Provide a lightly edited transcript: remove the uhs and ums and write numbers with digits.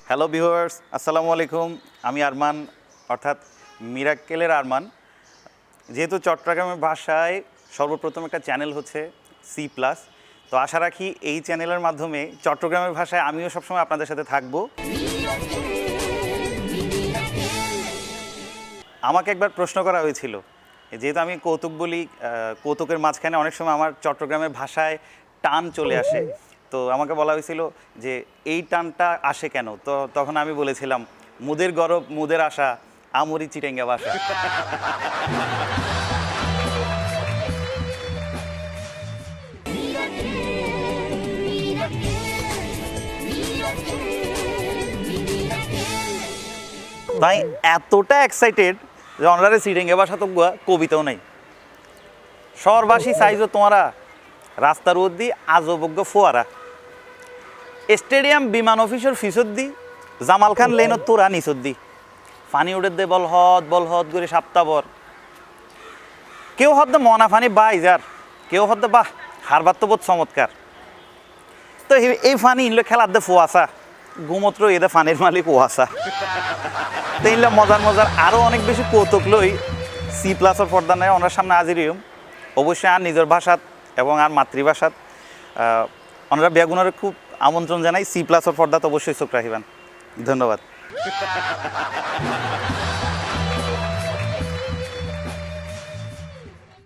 Hello viewers, আসসালামু আলাইকুম। আমি আরমান, অর্থাৎ মিরাক্কেলের আরমান। যেহেতু চট্টগ্রামের ভাষায় সর্বপ্রথম একটা চ্যানেল হচ্ছে C+, তো আশা রাখি এই চ্যানেলের মাধ্যমে চট্টগ্রামের ভাষায় আমিও সবসময় আপনাদের সাথে থাকবো। আমাকে একবার প্রশ্ন করা হয়েছিল, যেহেতু আমি কৌতুক বলি, কৌতুকের মাঝখানে অনেক সময় আমার চট্টগ্রামের ভাষায় টান চলে আসে। তো আমাকে বলা হয়েছিল যে এই টানটা আসে কেন? তো তখন আমি বলেছিলাম, মুদের গরব মুদের আশা, আমরি চিটেঙ্গা ভাষা। তাই এতটা এক্সাইটেড যে অনারে চিটেঙ্গা ভাষা তো কবিতাও নাই। শহরবাসী সাইজও তোমারা, রাস্তার উদ্দি আজবজ্ঞ ফোয়ারা, স্টেডিয়াম বিমান অফিসের ফিসদ্দি, জামাল খান লেনত তোরা নিসদ্দি, ফানি উঠে দে বলহদ করে সাপ্তাবর, কেউ হদ্দে মনা ফানি বাই যার, কেউ হদ্দে বাহ হারবার তো বোধ চমৎকার। তো এই ফানি ইনলে খেলার দে ফোয়াশা, গুমত্র এদে ফানির মালিক ওয়াশা। তো ইনলে মজার আরও অনেক বেশি কৌতুক লই C+-এর পর্দা নেয় ওনার সামনে হাজিরিম। অবশ্যই আর নিজের ভাষাত এবং আর মাতৃভাষাত ওনারা বেগুনের খুব আমন্ত্রণ জানাই। C+-এর পর্দাত অবশ্যই চোখ রাখিবেন। ধন্যবাদ।